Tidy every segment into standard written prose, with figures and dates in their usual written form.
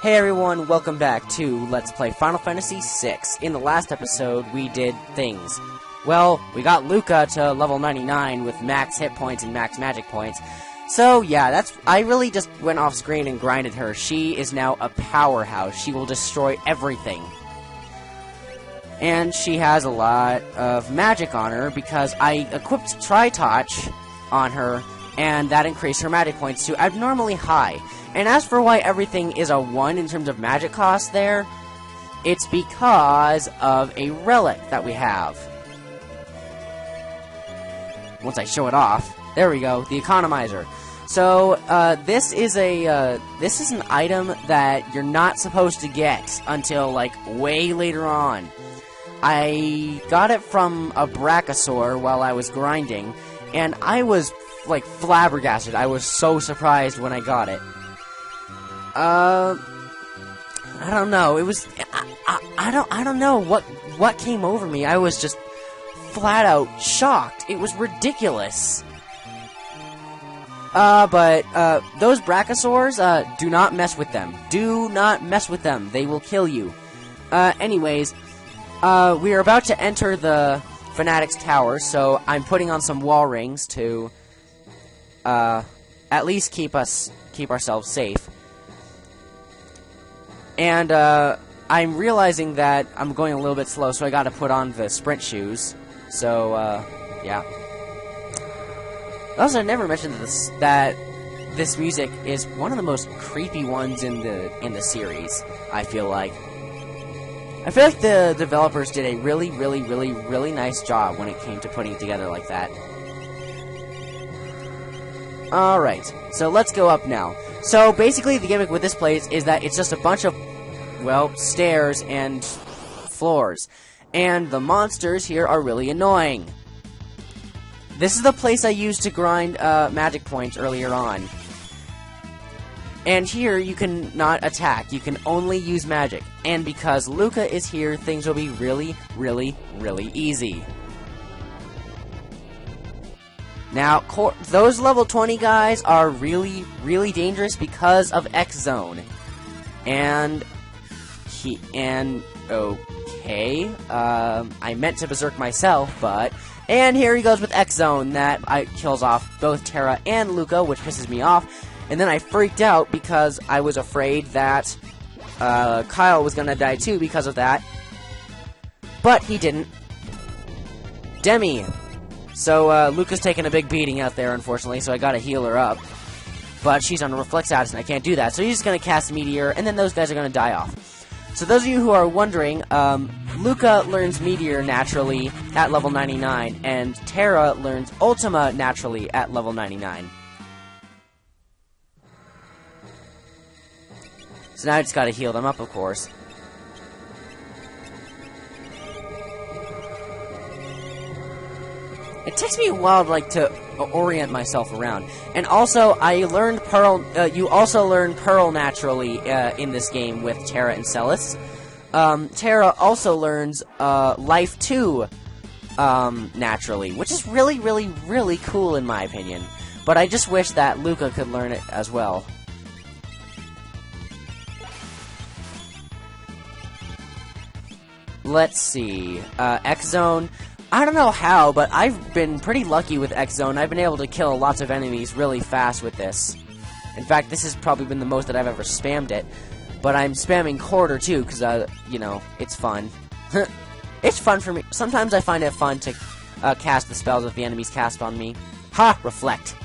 Hey everyone, welcome back to Let's Play Final Fantasy VI. In the last episode, we did things. Well, we got Lucah to level 99 with max hit points and max magic points. So yeah, I really just went off screen and grinded her. She is now a powerhouse. She will destroy everything. And she has a lot of magic on her because I equipped Tri-Touch on her, and that increased her magic points to abnormally high. And as for why everything is a 1 in terms of magic cost there, it's because of a relic that we have. Once I show it off, there we go, the economizer. So, this is an item that you're not supposed to get until, like, way later on. I got it from a Brachiosaur while I was grinding, and I was, like, flabbergasted. I was so surprised when I got it. I don't know. It was, I don't know what came over me. I was just flat out shocked. It was ridiculous. But those Brachiosaurs, do not mess with them. Do not mess with them. They will kill you. Anyways, we are about to enter the Fanatic's Tower, so I'm putting on some wall rings to, at least keep ourselves safe. And, I'm realizing that I'm going a little bit slow, so I gotta put on the sprint shoes. So, yeah. Also, I never mentioned that this music is one of the most creepy ones in the series, I feel like. I feel like the developers did a really nice job when it came to putting it together like that. Alright, so let's go up now. So, basically, the gimmick with this place is that it's just a bunch of, well, stairs and floors. And the monsters here are really annoying. This is the place I used to grind magic points earlier on. And here, you can not attack. You can only use magic. And because Lucah is here, things will be really easy. Now, those level 20 guys are really dangerous because of X Zone. And okay, I meant to berserk myself, but, and here he goes with X Zone that kills off both Terra and Lucah, which pisses me off. And then I freaked out because I was afraid that Kyle was gonna die too because of that, but he didn't. Demi. So, Lucah's taking a big beating out there, unfortunately, so I gotta heal her up. But she's on a reflex status, and I can't do that, so he's just gonna cast Meteor, and then those guys are gonna die off. So those of you who are wondering, Lucah learns Meteor naturally at level 99, and Terra learns Ultima naturally at level 99. So now I just gotta heal them up, of course. It takes me a while, to orient myself around. And also, I learned Pearl, you also learn Pearl naturally, in this game with Terra and Celis. Terra also learns, Life 2, naturally, which is really cool in my opinion. But I just wish that Lucah could learn it as well. Let's see, X Zone. I don't know how, but I've been pretty lucky with X Zone. I've been able to kill lots of enemies really fast with this. In fact, this has probably been the most that I've ever spammed it. But I'm spamming Quarter too, because, you know, it's fun. It's fun for me. Sometimes I find it fun to cast the spells that the enemies cast on me. Ha! Reflect.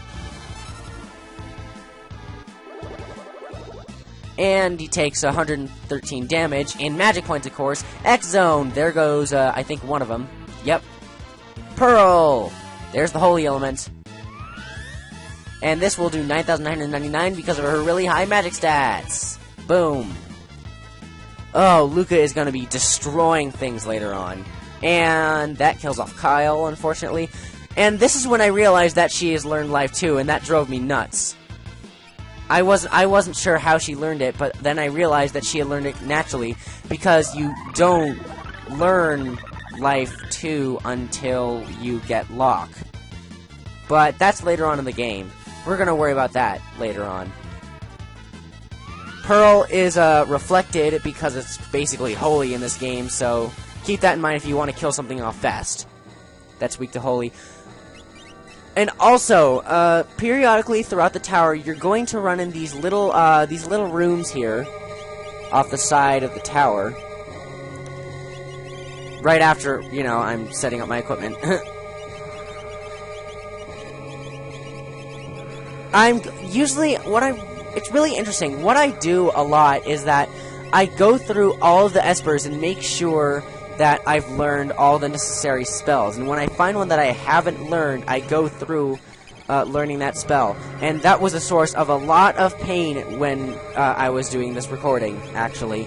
And he takes 113 damage, and magic points, of course. X Zone! There goes, I think, one of them. Yep. Pearl! There's the holy element. And this will do 9,999 because of her really high magic stats. Boom. Oh, Lucah is going to be destroying things later on. And that kills off Kyle, unfortunately. And this is when I realized that she has learned Life 2, and that drove me nuts. I wasn't sure how she learned it, but then I realized that she had learned it naturally, because you don't learn Life 2 until you get Locke. But that's later on in the game. We're gonna worry about that later on. Pearl is reflected because it's basically holy in this game, so keep that in mind if you want to kill something off fast that's weak to holy. And also, periodically throughout the tower, you're going to run in these little rooms here off the side of the tower. Right after, you know, I'm setting up my equipment. It's really interesting. What I do a lot is that I go through all of the espers and make sure that I've learned all the necessary spells. And when I find one that I haven't learned, I go through learning that spell. And that was a source of a lot of pain when I was doing this recording, actually.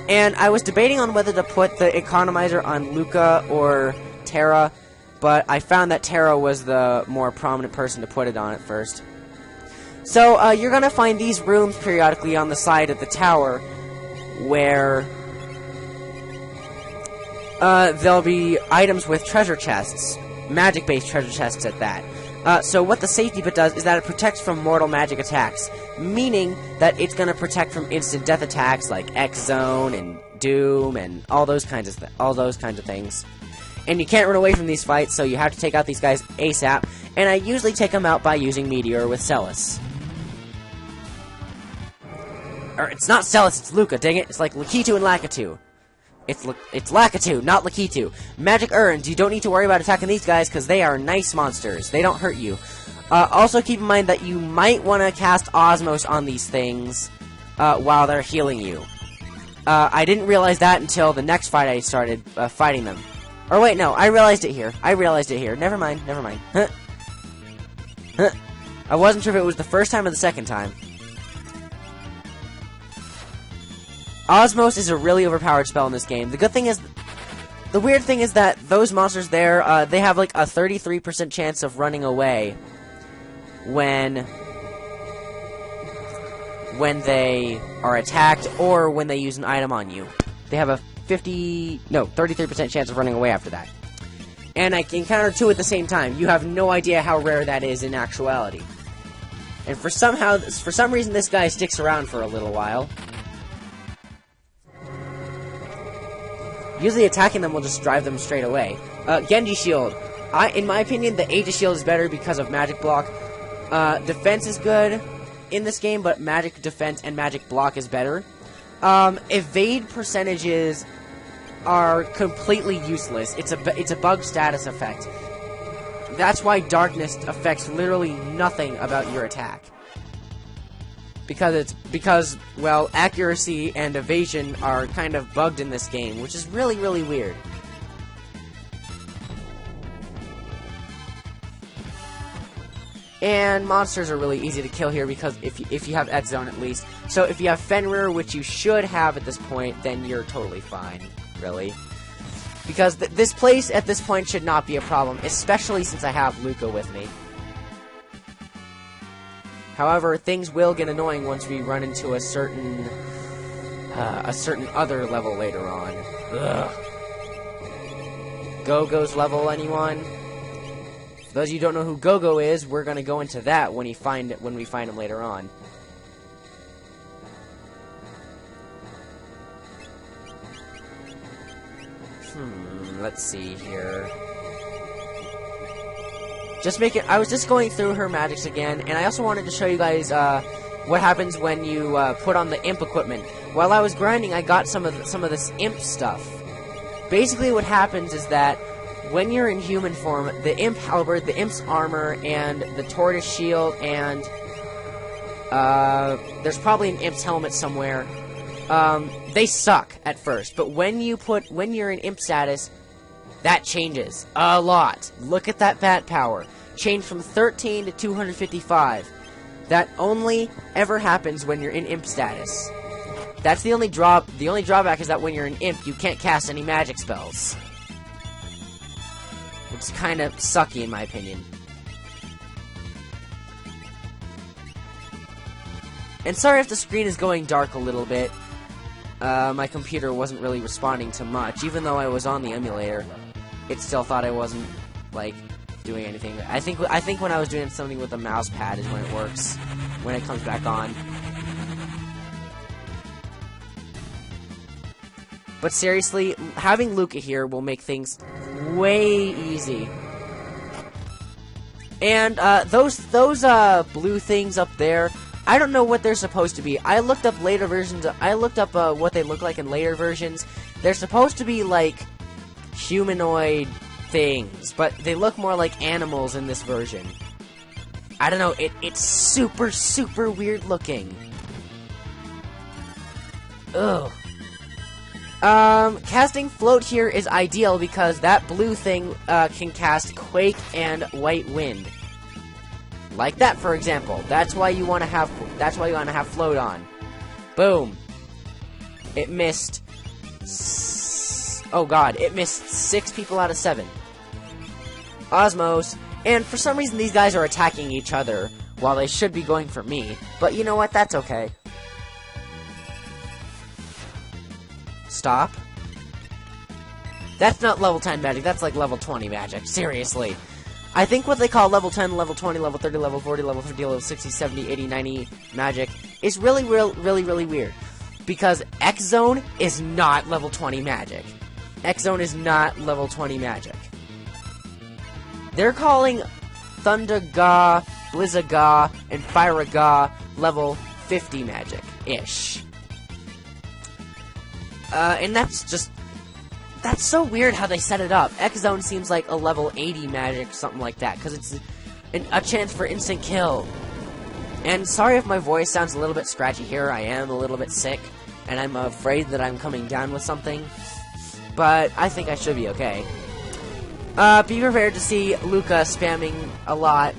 And I was debating on whether to put the economizer on Lucah or Terra, but I found that Terra was the more prominent person to put it on at first. So, you're gonna find these rooms periodically on the side of the tower, where there'll be items with treasure chests, magic-based treasure chests at that. So what the safety bit does is that it protects from mortal magic attacks, meaning that it's gonna protect from instant death attacks like X-Zone and Doom and all those kinds of things. And you can't run away from these fights, so you have to take out these guys ASAP, and I usually take them out by using Meteor with Celis. Or, it's not Celis, it's Lucah, dang it. It's like Lakitu and Lakitu. It's Lakitu, not Lakitu. Magic Urns, you don't need to worry about attacking these guys, because they are nice monsters. They don't hurt you. Also keep in mind that you might want to cast Osmos on these things while they're healing you. I didn't realize that until the next fight I started fighting them. Or wait, no, I realized it here. Never mind. Huh. I wasn't sure if it was the first time or the second time. Osmos is a really overpowered spell in this game. The weird thing is that those monsters there, they have like a 33% chance of running away when they are attacked or when they use an item on you. They have a 33% chance of running away after that. And I can encounter two at the same time. You have no idea how rare that is in actuality. And for some reason this guy sticks around for a little while. Usually attacking them will just drive them straight away. Genji Shield. In my opinion, the Aegis Shield is better because of Magic Block. Defense is good in this game, but Magic Defense and Magic Block is better. Evade percentages are completely useless. It's a bug status effect. That's why Darkness affects literally nothing about your attack. Because, well, accuracy and evasion are kind of bugged in this game, which is really, really weird. And monsters are really easy to kill here because if you have X-Zone at least. So if you have Fenrir, which you should have at this point, then you're totally fine, really. Because this place at this point should not be a problem, especially since I have Lucah with me. However, things will get annoying once we run into a certain other level later on. Ugh. Go-Go's level, anyone? For those of you who don't know who Go-Go is, we're gonna go into that when we find him later on. Let's see here. I was just going through her magics again, and I also wanted to show you guys what happens when you put on the imp equipment. While I was grinding, I got some of this imp stuff. Basically, what happens is that when you're in human form, the imp halberd, the imp's armor, and the tortoise shield, and there's probably an imp's helmet somewhere. They suck at first, but when you're in imp status, that changes a lot. Look at that bat power. Change from 13 to 255. That only ever happens when you're in imp status. That's the only drawback is that when you're an imp, you can't cast any magic spells. Which is kind of sucky in my opinion. And sorry if the screen is going dark a little bit. My computer wasn't really responding to much. Even though I was on the emulator, it still thought I wasn't, like, doing anything. I think when I was doing something with the mouse pad is when it works, when it comes back on. But seriously, having Lucah here will make things way easy. And those blue things up there, I don't know what they're supposed to be. I looked up later versions. I looked up what they look like in later versions. They're supposed to be like humanoid things, but they look more like animals in this version. I don't know. It's super, super weird looking. Ugh. Casting Float here is ideal because that blue thing can cast Quake and White Wind. Like that, for example. That's why you want to have Float on. Boom. It missed. Oh god, it missed 6 people out of 7. Osmos, and for some reason these guys are attacking each other while they should be going for me. But you know what? That's okay. Stop. That's not level 10 magic, that's like level 20 magic. Seriously. I think what they call level 10, level 20, level 30, level 40, level 50, level 60, 70, 80, 90 magic is really weird. Because X-Zone is not level 20 magic. X-Zone is not level 20 magic. They're calling Thunder Ga, Blizza Ga, and Fire Ga level 50 magic-ish. And that's so weird how they set it up. X-Zone seems like a level 80 magic, something like that, because it's a chance for instant kill. And sorry if my voice sounds a little bit scratchy here, I am a little bit sick, and I'm afraid that I'm coming down with something, but I think I should be okay. Be prepared to see Lucah spamming a lot,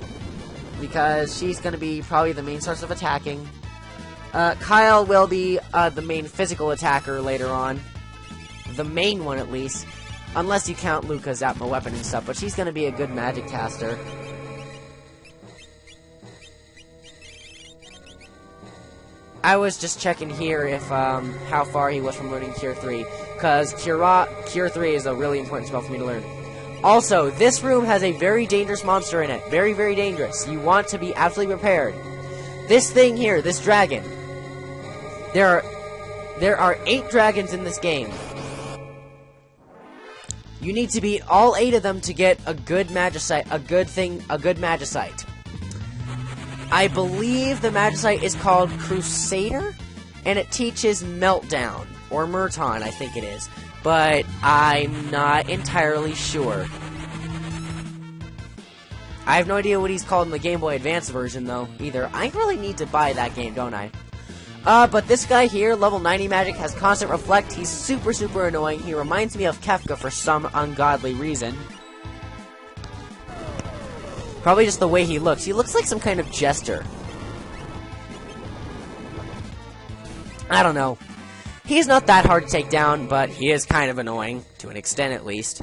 because she's going to be probably the main source of attacking. Kyle will be the main physical attacker later on. The main one, at least. Unless you count Lucah's Atma weapon and stuff, but she's going to be a good magic caster. I was just checking here if, how far he was from learning Cure 3, because Cure 3 is a really important spell for me to learn. Also, this room has a very dangerous monster in it. Very, very dangerous. You want to be absolutely prepared. This thing here, this dragon. There are 8 dragons in this game. You need to beat all 8 of them to get a good magicite, a good magicite. I believe the magicite is called Crusader, and it teaches Meltdown, or Murton, I think it is. But I'm not entirely sure. I have no idea what he's called in the Game Boy Advance version, though, either. I really need to buy that game, don't I? But this guy here, level 90 magic, has constant reflect. He's super, super annoying. He reminds me of Kefka for some ungodly reason. Probably just the way he looks. He looks like some kind of jester. I don't know. He's not that hard to take down, but he is kind of annoying, to an extent at least.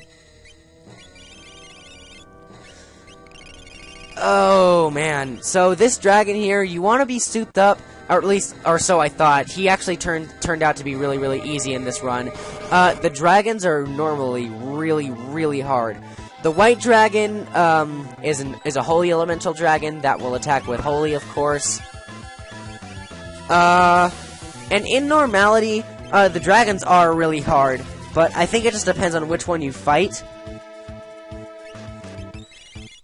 Oh, man. So this dragon here, you want to be souped up. Or at least, or so I thought. He actually turned out to be really, really easy in this run. The dragons are normally really, really hard. The white dragon is a holy elemental dragon that will attack with holy, of course. And in normality, the dragons are really hard, but I think it just depends on which one you fight.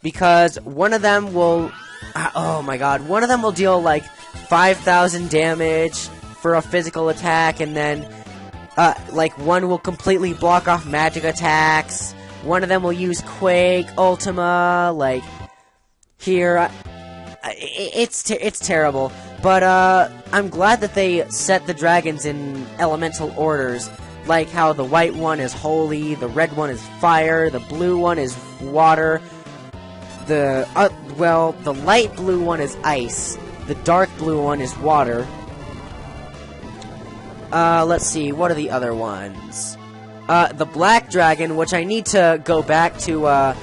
Because one of them will... oh my god, one of them will deal like 5,000 damage for a physical attack, and then, like, one will completely block off magic attacks. One of them will use Quake, Ultima, like, here. It's terrible. But, I'm glad that they set the dragons in elemental orders, like how the white one is holy, the red one is fire, the blue one is water, the light blue one is ice. The dark blue one is water. Let's see, what are the other ones? The black dragon, which I need to go back to,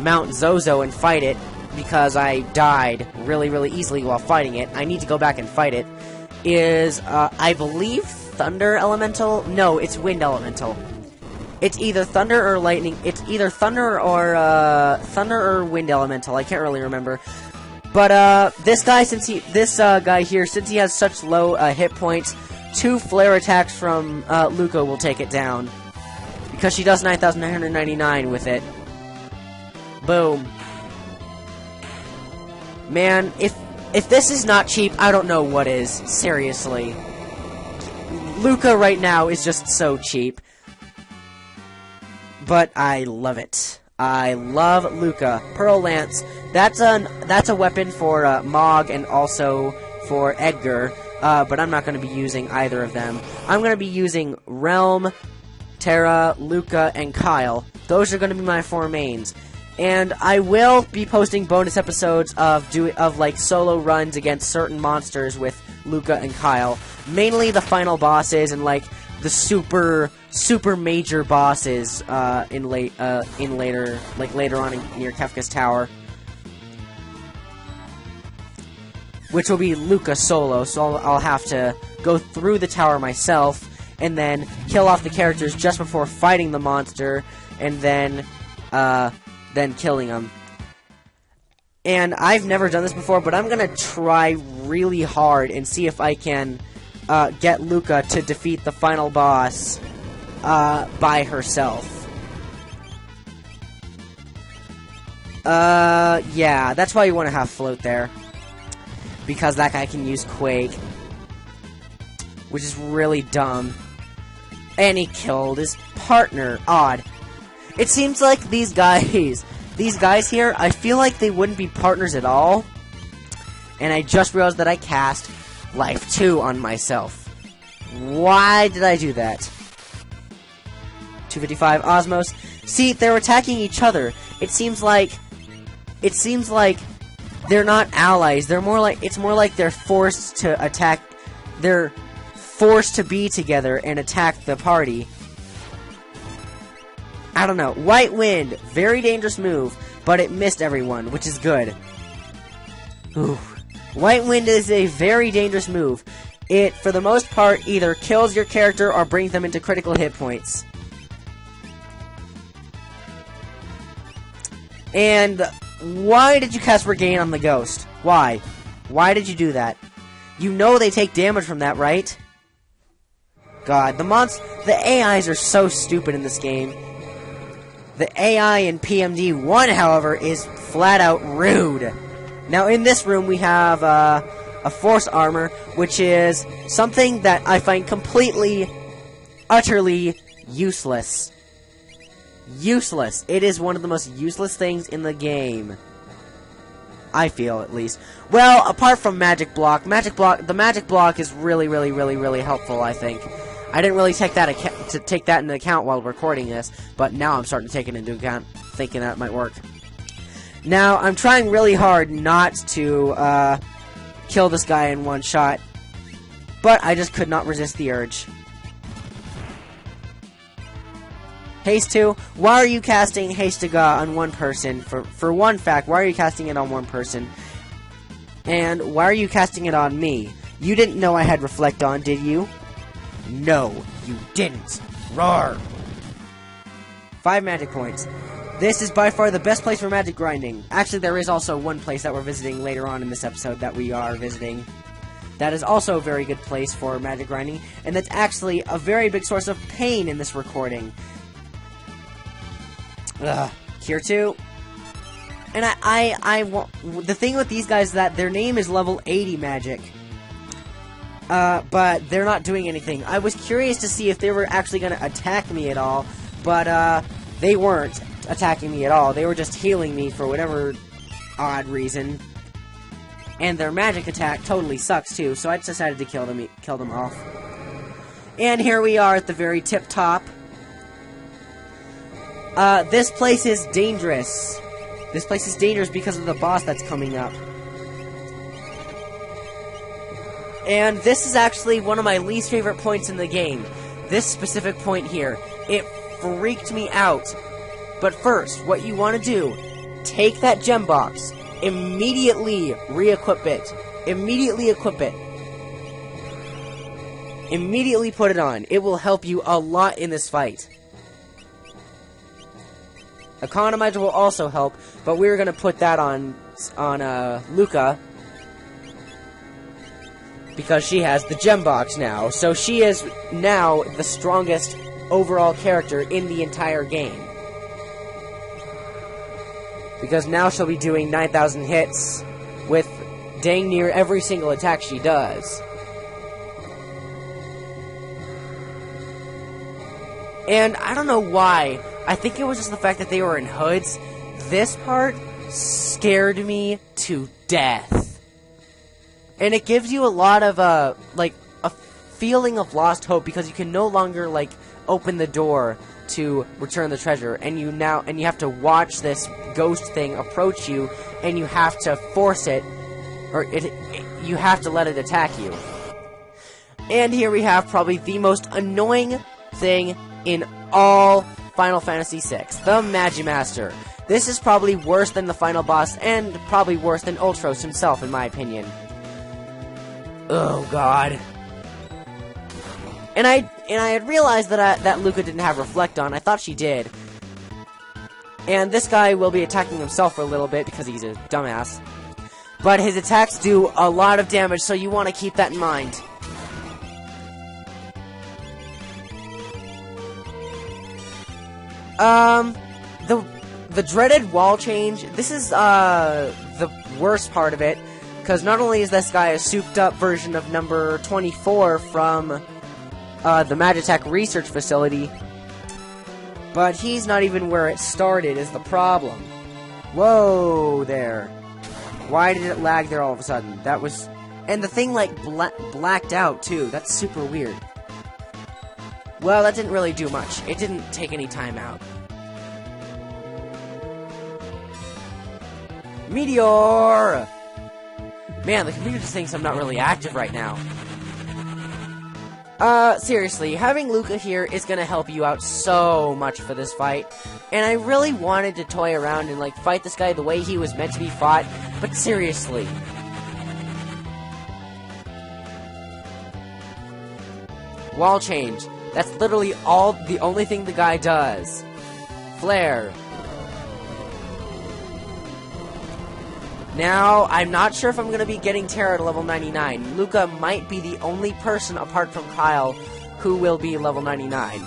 Mount Zozo and fight it, because I died really, really easily while fighting it. I need to go back and fight it. Is, I believe, Thunder Elemental? No, it's Wind Elemental. It's either thunder or lightning. It's either thunder or wind elemental. I can't really remember. But this guy, since he has such low hit points, 2 flare attacks from Lucah will take it down, because she does 9,999 with it. Boom. Man, if this is not cheap, I don't know what is. Seriously. Lucah right now is just so cheap. But I love it. I love Lucah. Pearl Lance. That's a weapon for Mog and also for Edgar. But I'm not going to be using either of them. I'm going to be using Realm, Terra, Lucah, and Kyle. Those are going to be my 4 mains. And I will be posting bonus episodes of like solo runs against certain monsters with Lucah and Kyle. Mainly the final bosses and like the super major bosses later on near Kefka's Tower, which will be Lucah solo. So I'll have to go through the tower myself and then kill off the characters just before fighting the monster, and then killing them. And I've never done this before, but I'm gonna try really hard and see if I can get Lucah to defeat the final boss by herself. Yeah, that's why you want to have Float there, because that guy can use Quake, which is really dumb. And he killed his partner. Odd. It seems like these guys here, I feel like they wouldn't be partners at all. And I just realized that I cast Life 2 on myself. Why did I do that? 255 Osmos. See, they're attacking each other. It seems like they're not allies. It's more like they're forced to attack. They're forced to be together and attack the party. I don't know. White Wind, very dangerous move, but it missed everyone, which is good. Ooh. White Wind is a very dangerous move. It, for the most part, either kills your character or brings them into critical hit points. And why did you cast Regain on the Ghost? Why? Why did you do that? You know they take damage from that, right? God, the AIs are so stupid in this game. The AI in PMD 1, however, is flat out rude. Now, in this room, we have a Force Armor, which is something that I find completely, utterly useless. Useless. It is one of the most useless things in the game. I feel, at least. Well, apart from Magic Block. The Magic Block is really, really, really, really helpful, I think. I didn't really take that into account while recording this, but now I'm starting to take it into account, thinking that might work. Now, I'm trying really hard not to kill this guy in one shot, but I just could not resist the urge. Haste 2, why are you casting Haste to God on one person? For one fact, why are you casting it on one person? And why are you casting it on me? You didn't know I had Reflect on, did you? No, you didn't. Roar! 5 magic points. This is by far the best place for magic grinding. Actually, there is also one place that we're visiting later on in this episode that we are visiting. That is also a very good place for magic grinding, and that's actually a very big source of pain in this recording. Cure 2. And the thing with these guys is that their name is level 80 magic. But they're not doing anything. I was curious to see if they were actually going to attack me at all, but, they weren't attacking me at all. They were just healing me for whatever odd reason. And their magic attack totally sucks, too, so I decided to kill them off. And here we are at the very tip top. This place is dangerous. This place is dangerous because of the boss that's coming up. And this is actually one of my least favorite points in the game. This specific point here. It freaked me out. But first, what you want to do, take that gem box, immediately re-equip it. Immediately equip it. Immediately put it on. It will help you a lot in this fight. Economizer will also help, but we're gonna put that on Lucah, because she has the gem box now. So she is now the strongest overall character in the entire game. Because now she'll be doing 9,000 hits with dang near every single attack she does. And I don't know why. I think it was just the fact that they were in hoods. This part scared me to death. And it gives you a lot of, like, a feeling of lost hope, because you can no longer, like, open the door to return the treasure, and you have to watch this ghost thing approach you, and you have to force it, or you have to let it attack you. And here we have probably the most annoying thing in all Final Fantasy VI, the Magimaster. This is probably worse than the final boss, and probably worse than Ultros himself, in my opinion. Oh god. And I had realized that Lucah didn't have Reflect on. I thought she did. And this guy will be attacking himself for a little bit because he's a dumbass. But his attacks do a lot of damage, so you want to keep that in mind. The dreaded wall change, this is, the worst part of it, because not only is this guy a souped-up version of number 24 from, the Magitech Research Facility, but he's not even where it started, is the problem. Whoa, there. Why did it lag there all of a sudden? That was... And the thing, like, blacked out, too. That's super weird. Well, that didn't really do much. It didn't take any time out. Meteor! Man, the computer just thinks I'm not really active right now. Seriously, having Lucah here is gonna help you out so much for this fight. And I really wanted to toy around and, like, fight this guy the way he was meant to be fought, but seriously. Wall change. That's literally the only thing the guy does. Flare. Now, I'm not sure if I'm going to be getting Terra to level 99. Lucah might be the only person apart from Kyle who will be level 99.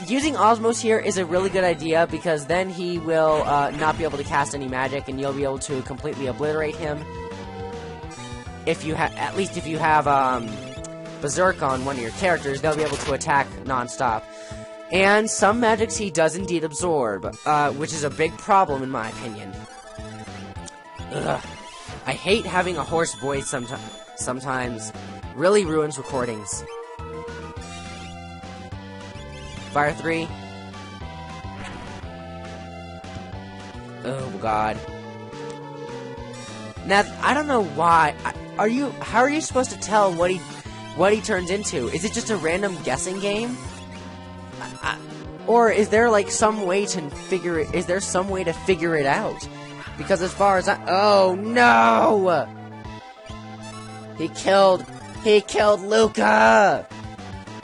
Using Osmos here is a really good idea, because then he will not be able to cast any magic, and you'll be able to completely obliterate him. If you at least if you have Berserk on one of your characters, they'll be able to attack non-stop. And some magics he does indeed absorb, which is a big problem in my opinion. Ugh. I hate having a hoarse voice sometimes. Really ruins recordings. Fire 3. Oh god. Now, I don't know why. How are you supposed to tell what he turns into? Is it just a random guessing game? Or is there like some way to figure it out? Because as far as oh no! He killed Lucah!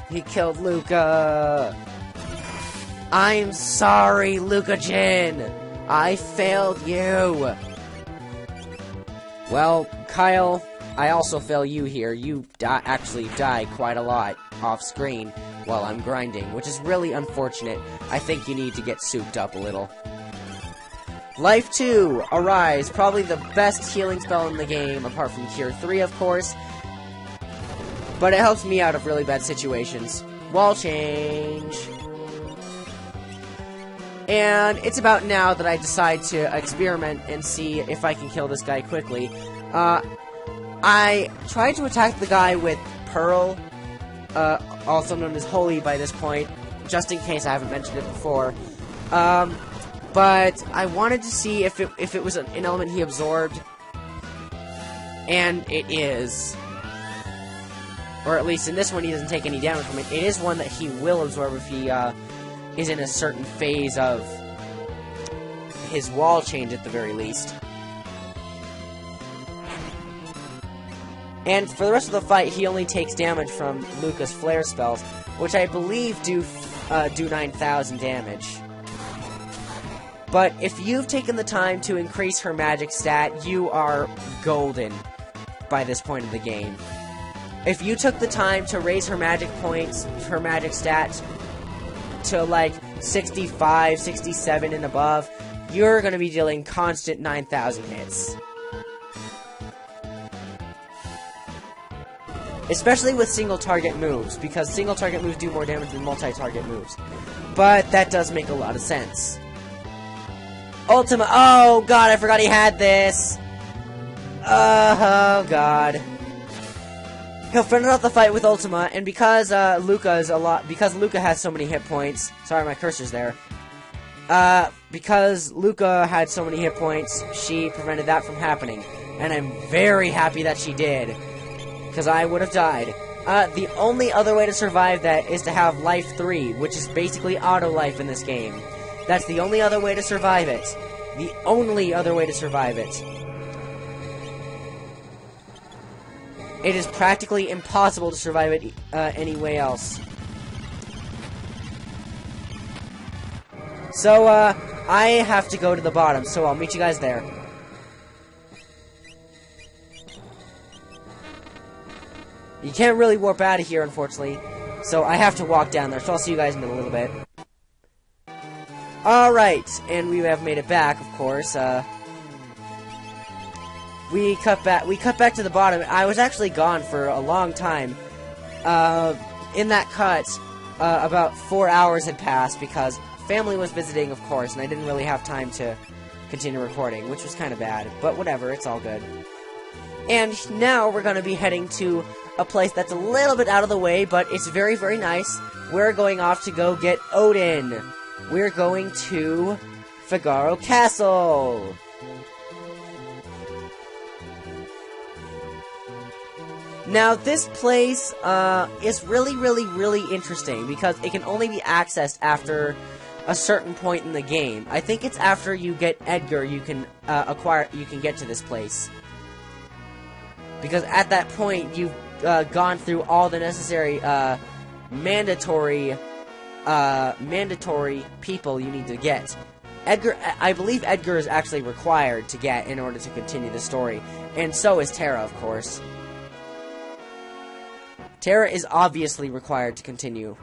He killed Lucah! I'm sorry, Lucah-jin! I failed you! Well, Kyle, I also fail you here. You actually die quite a lot off screen while I'm grinding, which is really unfortunate. I think you need to get souped up a little. Life 2, Arise, probably the best healing spell in the game, apart from Cure 3, of course. But it helps me out of really bad situations. Wall change. And it's about now that I decide to experiment and see if I can kill this guy quickly. I tried to attack the guy with Pearl, also known as Holy by this point, just in case I haven't mentioned it before. But I wanted to see if it was an element he absorbed, and it is. Or at least in this one he doesn't take any damage from it. It is one that he will absorb if he is in a certain phase of his wall change at the very least. And for the rest of the fight, he only takes damage from Lucah's flare spells, which I believe do 9,000 damage. But if you've taken the time to increase her magic stat, you are golden by this point of the game. If you took the time to raise her magic points, her magic stats, to like 65, 67 and above, you're going to be dealing constant 9,000 hits. Especially with single target moves, because single target moves do more damage than multi-target moves. But that does make a lot of sense. Ultima, oh god, I forgot he had this! Oh god. He'll finish off the fight with Ultima, and because Lucah has so many hit points, sorry my cursor's there, because Lucah had so many hit points, she prevented that from happening. And I'm very happy that she did, because I would have died. The only other way to survive that is to have life 3, which is basically auto life in this game. That's the only other way to survive it. The only other way to survive it. It is practically impossible to survive it any way else. So, I have to go to the bottom, so I'll meet you guys there. You can't really warp out of here, unfortunately, so I have to walk down there, so I'll see you guys in a little bit. Alright, and we have made it back, of course. We cut back to the bottom. I was actually gone for a long time. In that cut, about 4 hours had passed because family was visiting, of course, and I didn't really have time to continue recording, which was kind of bad, but whatever, it's all good. And now we're going to be heading to a place that's a little bit out of the way, but it's very, very nice. We're going off to go get Odin. We're going to Figaro Castle. Now, this place is really, really, really interesting because it can only be accessed after a certain point in the game. I think it's after you get Edgar you can get to this place. Because at that point, you've gone through all the necessary mandatory people you need to get. Edgar, I believe Edgar is actually required to get in order to continue the story, and so is Terra, of course. Terra is obviously required to continue,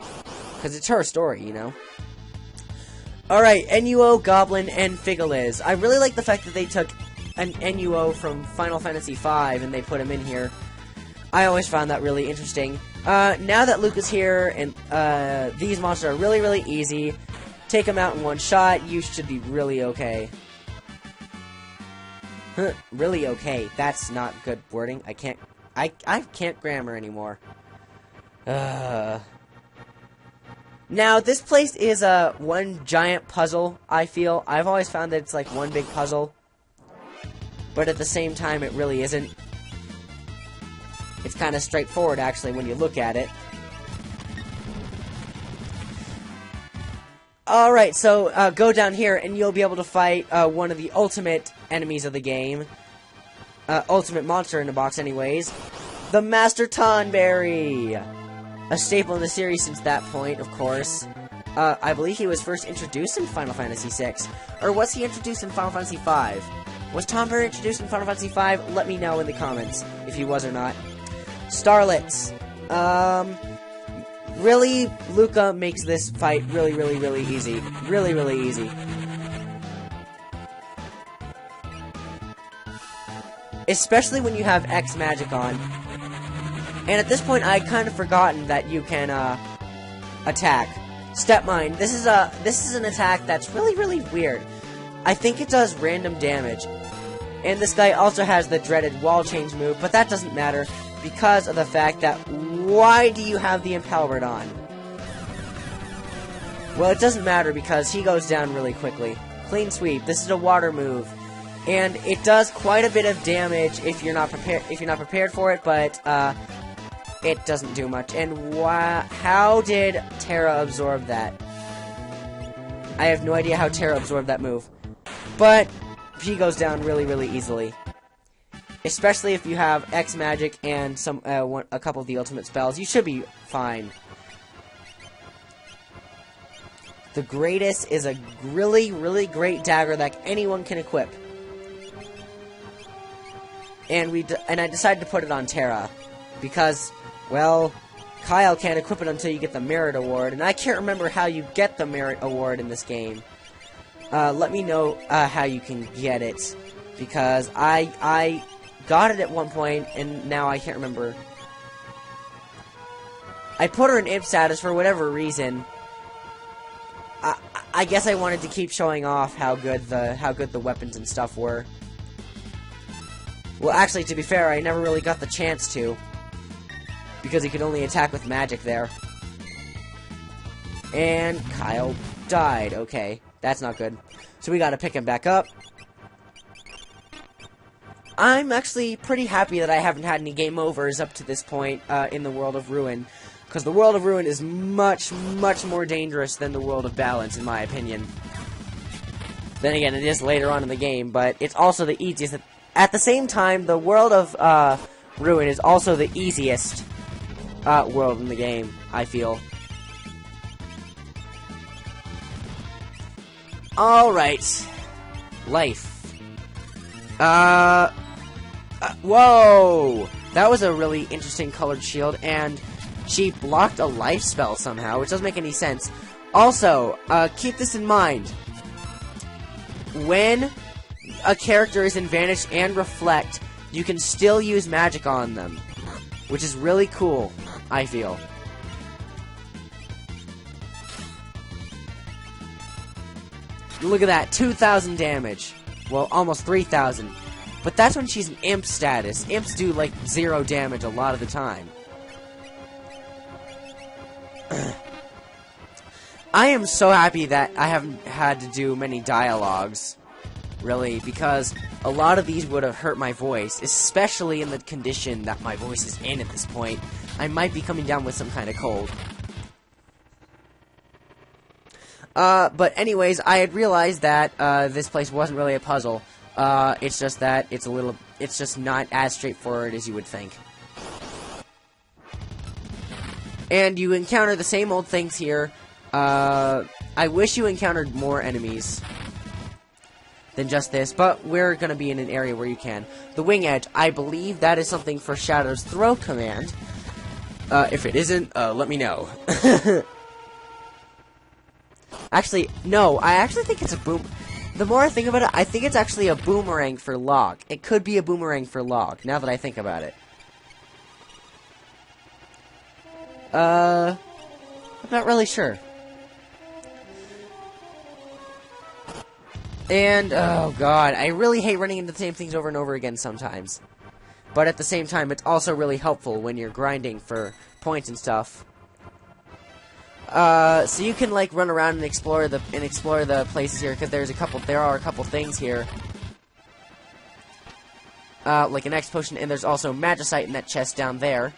because it's her story, you know? Alright, NUO, Goblin, and Figaliz. I really like the fact that they took an NUO from Final Fantasy V and they put him in here. I always found that really interesting. Now that Luke is here, and these monsters are really, really easy, take them out in one shot, you should be really okay. Huh, really okay. That's not good wording. I can't grammar anymore. Now, this place is one giant puzzle, I feel. I've always found that it's like one big puzzle. But at the same time, it really isn't. It's kind of straightforward, actually, when you look at it. Alright, so go down here, and you'll be able to fight one of the ultimate enemies of the game. Ultimate monster in the box, anyways. The Master Tonberry! A staple in the series since that point, of course. I believe he was first introduced in Final Fantasy VI. Or was he introduced in Final Fantasy V? Was Tonberry introduced in Final Fantasy V? Let me know in the comments if he was or not. Starlets. Really, Lucah makes this fight really, really, really easy. Really, really easy. Especially when you have X magic on. And at this point, I'd kind of forgotten that you can, attack. Step Mine. This is an attack that's really, really weird. I think it does random damage. And this guy also has the dreaded wall change move, but that doesn't matter because of the fact that why do you have the Impalward on? Well, it doesn't matter because he goes down really quickly. Clean Sweep. This is a water move. And it does quite a bit of damage if you're not prepared for it, but it doesn't do much. And how did Terra absorb that? I have no idea how Terra absorbed that move. But he goes down really, really easily. Especially if you have X magic and a couple of the ultimate spells, you should be fine. The greatest is a really, really great dagger that anyone can equip. And I decided to put it on Terra because, well, Kyle can't equip it until you get the Merit Award, and I can't remember how you get the Merit Award in this game. Let me know how you can get it, because I got it at one point, and now I can't remember. I put her in imp status for whatever reason. I guess I wanted to keep showing off how good the weapons and stuff were. Well, actually, to be fair, I never really got the chance to, because he could only attack with magic there. And Kyle died. Okay, that's not good. So we gotta pick him back up. I'm actually pretty happy that I haven't had any game overs up to this point in the World of Ruin, because the World of Ruin is much, much more dangerous than the World of Balance, in my opinion. Then again, it is later on in the game, but it's also the easiest. At the same time, the World of Ruin is also the easiest world in the game, I feel. Alright. Life. Whoa! That was a really interesting colored shield, and she blocked a life spell somehow, which doesn't make any sense. Also, keep this in mind. When a character is in Vanish and Reflect, you can still use magic on them, which is really cool, I feel. Look at that, 2,000 damage. Well, almost 3,000. But that's when she's in imp status. Imps do, like, 0 damage a lot of the time. I am so happy that I haven't had to do many dialogues, really, because a lot of these would have hurt my voice, especially in the condition that my voice is in at this point. I might be coming down with some kind of cold. But anyways, I had realized that this place wasn't really a puzzle. It's just that it's just not as straightforward as you would think. And you encounter the same old things here. I wish you encountered more enemies than just this, but we're gonna be in an area where you can. The Wing Edge, I believe that is something for Shadow's throw command. If it isn't, let me know. Actually, no, I actually think it's a boom. The more I think about it, I think it's actually a boomerang for Locke. It could be a boomerang for Locke, now that I think about it. I'm not really sure. And, oh god, I really hate running into the same things over and over again sometimes. But at the same time, it's also really helpful when you're grinding for points and stuff. So you can, like, run around and explore the places here, because there are a couple things here. Like an X potion, and there's also magicite in that chest down there.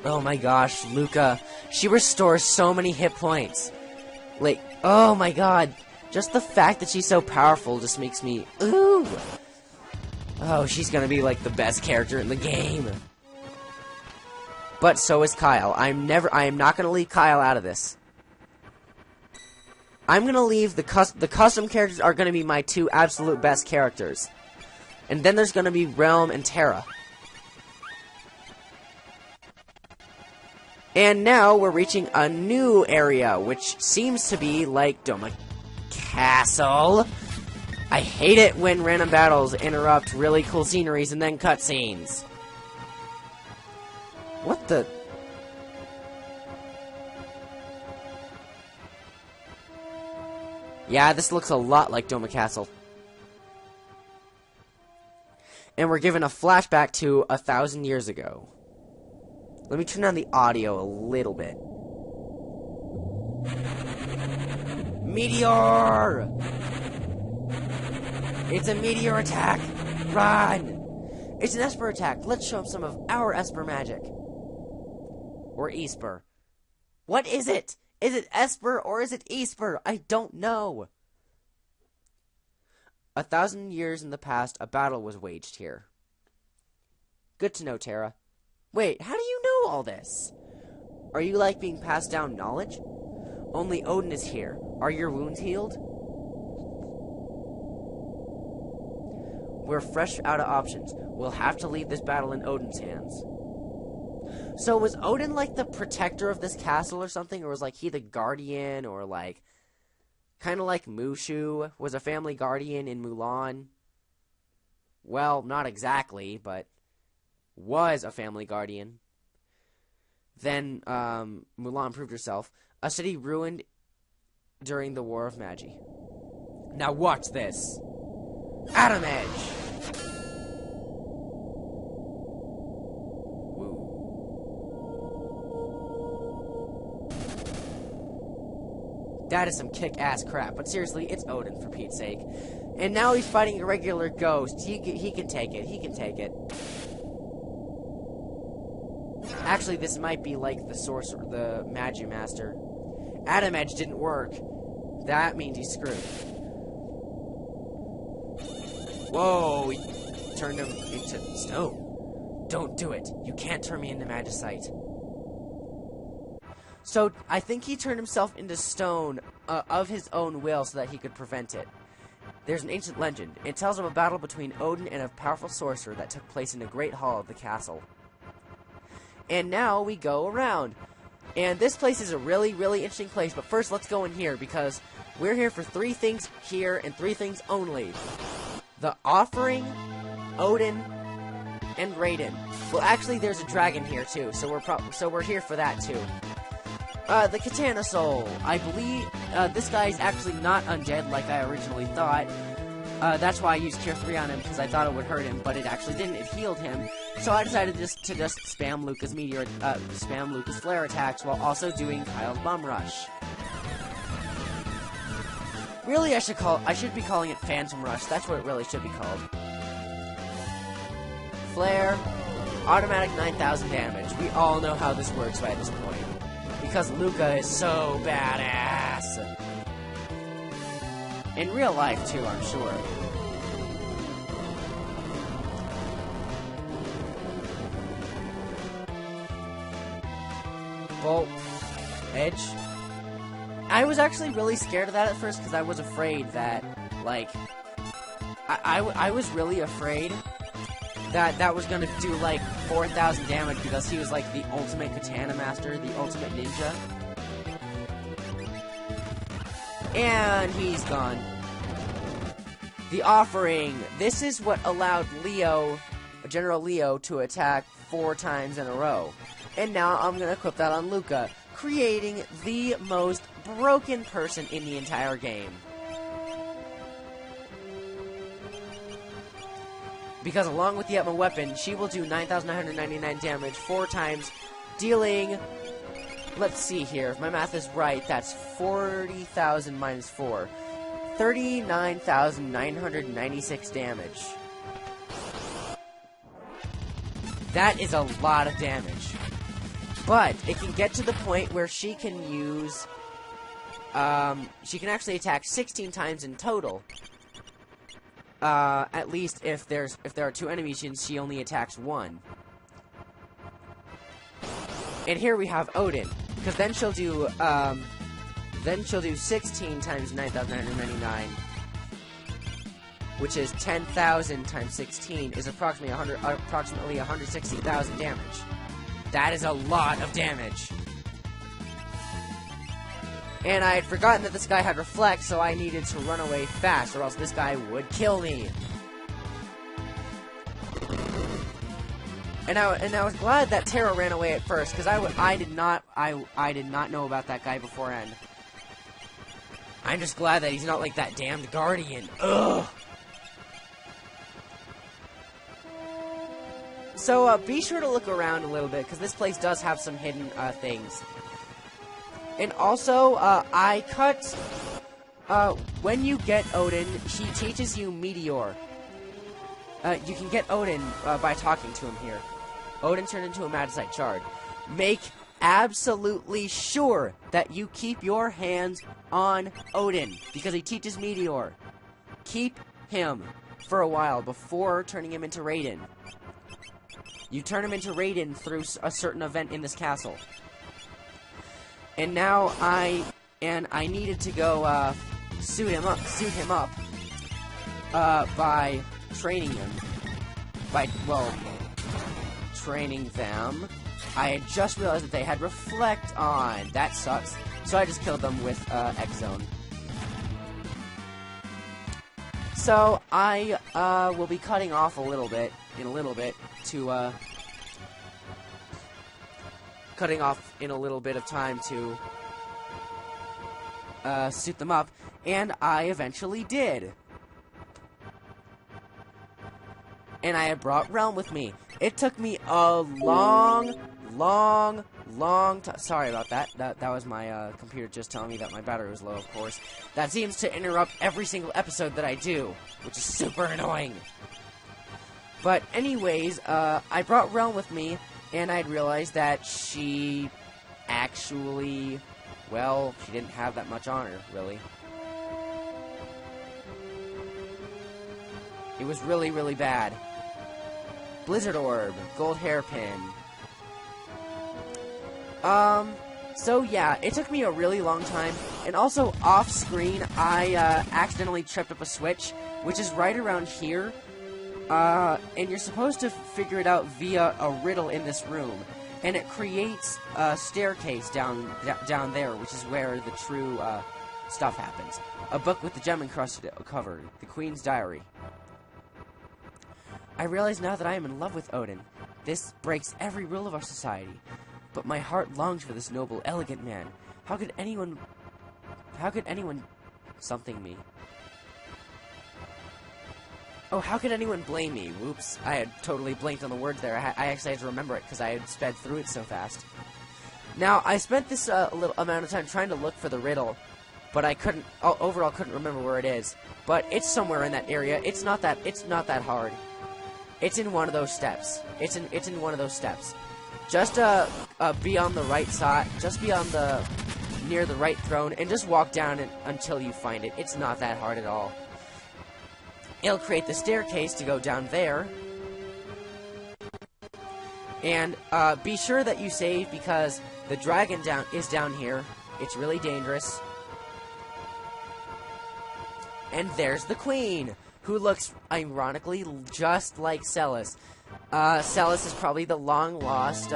Oh my gosh, Lucah. She restores so many hit points. Like, oh my god. Just the fact that she's so powerful just makes me, ooh. Oh, she's gonna be, like, the best character in the game. But so is Kyle. I am not gonna leave Kyle out of this. I'm gonna leave the custom characters are gonna be my two absolute best characters. And then there's gonna be Realm and Terra. And now we're reaching a new area, which seems to be like Doma Castle. I hate it when random battles interrupt really cool sceneries and then cutscenes. What the? Yeah, this looks a lot like Doma Castle. And we're given a flashback to 1,000 years ago. Let me turn down the audio a little bit. Meteor! It's a meteor attack! Run! It's an Esper attack. Let's show him some of our Esper magic. Or Esper. What is it? Is it Esper or is it Esper? I don't know. 1,000 years in the past, a battle was waged here. Good to know, Terra. Wait, how do you know all this? Are you like being passed down knowledge? Only Odin is here. Are your wounds healed? We're fresh out of options. We'll have to leave this battle in Odin's hands. So was Odin like the protector of this castle or something? Or was like he the guardian? Or like kind of like Mushu was a family guardian in Mulan? Well, not exactly, but was a family guardian. Then Mulan proved herself. A city ruined during the War of Magi. Now watch this. Atom Edge! Woo. That is some kick-ass crap, but seriously, it's Odin, for Pete's sake. And now he's fighting a regular ghost. He can take it. He can take it. Actually, this might be like the sorcerer, the Magi Master. Atom Edge didn't work. That means he's screwed. Whoa, he turned him into stone. Don't do it. You can't turn me into Magicite. So, I think he turned himself into stone of his own will so that he could prevent it. There's an ancient legend. It tells of a battle between Odin and a powerful sorcerer that took place in a great hall of the castle. And now we go around. And this place is a really, really interesting place. But first, let's go in here because we're here for 3 things here and 3 things only. The Offering, Odin, and Raiden. Well, actually, there's a dragon here too, so we're here for that too. The Katana Soul. I believe this guy is actually not undead like I originally thought. That's why I used Cure 3 on him, because I thought it would hurt him, but it actually didn't. It healed him. So I decided to just spam Lucah's spam Lucah's flare attacks while also doing Kyle's Bum Rush. Really, I should be calling it Phantom Rush. That's what it really should be called. Flare, automatic 9,000 damage. We all know how this works by this point. Because Lucah is so badass. In real life, too, I'm sure. Bolt. Edge. I was actually really scared of that at first because I was afraid that, like... I was really afraid that was gonna do, like, 4,000 damage because he was, like, the ultimate katana master, the ultimate ninja. And he's gone. The Offering. This is what allowed General Leo, to attack 4 times in a row. And now I'm going to equip that on Lucah, creating the most broken person in the entire game. Because along with the Atma weapon, she will do 9,999 damage 4 times, dealing... Let's see here. If my math is right, that's 40,000 minus 4. 39,996 damage. That is a lot of damage. But it can get to the point where she can use... she can actually attack 16 times in total. At least if there are 2 enemies, she only attacks 1. And here we have Odin, because then she'll do 16 times 9,999, which is 10,000 times 16 is approximately 160,000 damage. That is a lot of damage. And I had forgotten that this guy had Reflect, so I needed to run away fast, or else this guy would kill me. And I was glad that Terra ran away at first, because I did not know about that guy beforehand. I'm just glad that he's not like that damned Guardian. Ugh. So be sure to look around a little bit, because this place does have some hidden things. And also, I cut... when you get Odin, he teaches you Meteor. You can get Odin by talking to him here. Odin turned into a Magicite Shard. Make absolutely sure that you keep your hands on Odin, because he teaches Meteor. Keep him for a while before turning him into Raiden. You turn him into Raiden through a certain event in this castle. And now I needed to go suit him up by training him. Training them. I had just realized that they had Reflect on. That sucks. So I just killed them with X-Zone. So I will be cutting off in a little bit to cutting off in a little bit of time to suit them up, and I eventually did. And I had brought Realm with me. It took me a long time. Sorry about that. That was my computer just telling me that my battery was low, of course. That seems to interrupt every single episode that I do, which is super annoying. But anyways, I brought Realm with me, and I'd realized that she actually, well, she didn't have that much on her, really. It was really, really bad. Blizzard Orb, Gold Hairpin. So yeah, it took me a really long time, and also off-screen, I accidentally tripped up a switch, which is right around here, and you're supposed to figure it out via a riddle in this room, and it creates a staircase down there, which is where the true, stuff happens. A book with the gem-encrusted cover, The Queen's Diary. I realize now that I am in love with Odin. This breaks every rule of our society. But my heart longs for this noble, elegant man. How could anyone something me? Oh, how could anyone blame me? Whoops, I had totally blanked on the words there. I actually had to remember it because I had sped through it so fast. Now, I spent this little amount of time trying to look for the riddle, but I couldn't, overall couldn't remember where it is. But it's somewhere in that area. It's not that hard. It's in one of those steps. It's in one of those steps. Just be on the right side. Just be on near the right throne, and just walk down until you find it. It's not that hard at all. It'll create the staircase to go down there. And be sure that you save, because the dragon is down here. It's really dangerous. And there's the queen, who looks, ironically, just like Celis. Celis is probably the long-lost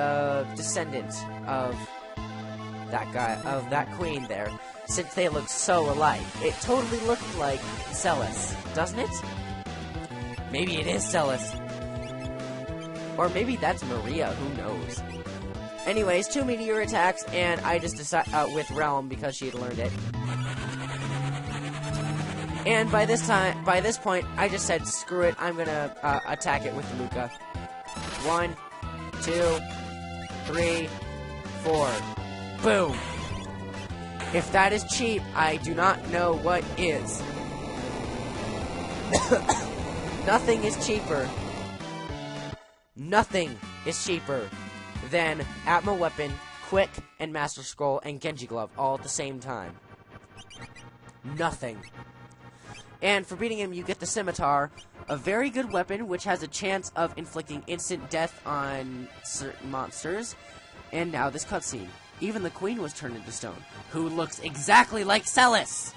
descendant of that queen there, since they look so alike. It totally looked like Celis, doesn't it? Maybe it is Celis. Or maybe that's Maria, who knows. Anyways, 2 meteor attacks, and I just decided, with Realm, because she had learned it. And by this point, I just said, screw it, I'm gonna attack it with Lucah. 1, 2, 3, 4. Boom! If that is cheap, I do not know what is. Nothing is cheaper. Nothing is cheaper than Atma Weapon, Quick, and Master Scroll, and Genji Glove all at the same time. Nothing. And for beating him, you get the Scimitar, a very good weapon which has a chance of inflicting instant death on certain monsters. And now this cutscene. Even the queen was turned into stone, who looks exactly like Celis!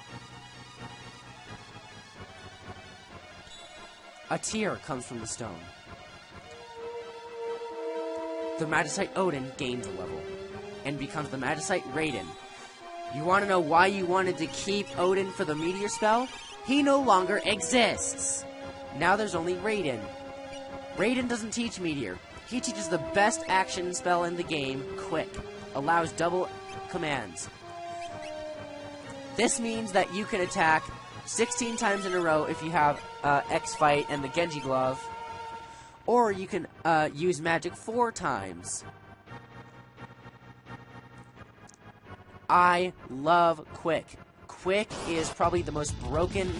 A tear comes from the stone. The Magicite Odin gains a level, and becomes the Magicite Raiden. You want to know why you wanted to keep Odin for the meteor spell? He no longer exists! Now there's only Raiden. Raiden doesn't teach meteor. He teaches the best action spell in the game, Quick. Allows double commands. This means that you can attack 16 times in a row if you have X-Fight and the Genji Glove. Or you can use magic 4 times. I love Quick. Quick is probably the most broken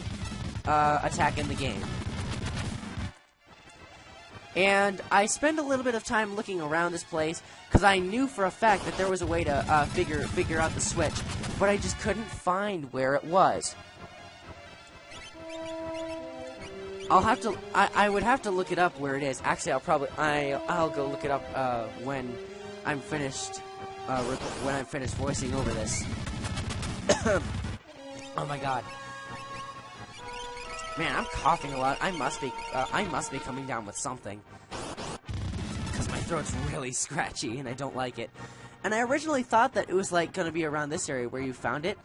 attack in the game. And I spent a little bit of time looking around this place, because I knew for a fact that there was a way to figure out the switch, but I just couldn't find where it was. I would have to look it up where it is. Actually, I'll go look it up when I'm finished when I'm finished voicing over this. Oh my god. Man, I'm coughing a lot. I must be coming down with something. Because my throat's really scratchy and I don't like it. And I originally thought that it was like gonna be around this area where you found it.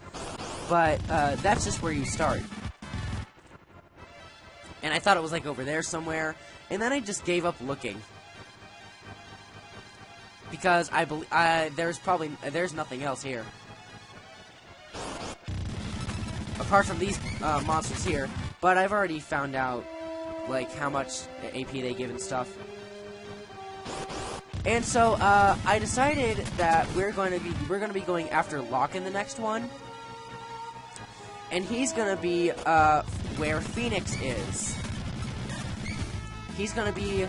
But that's just where you start. And I thought it was like over there somewhere. And then I just gave up looking. Because I believe there's nothing else here. Apart from these monsters here. But I've already found out like how much AP they give and stuff. And so I decided that we're gonna be going after Locke in the next one. And he's gonna be where Phoenix is. He's gonna be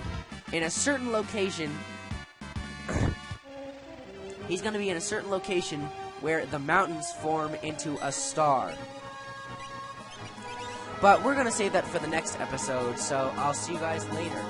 in a certain location. He's gonna be in a certain location where the mountains form into a star. But we're gonna save that for the next episode, so I'll see you guys later.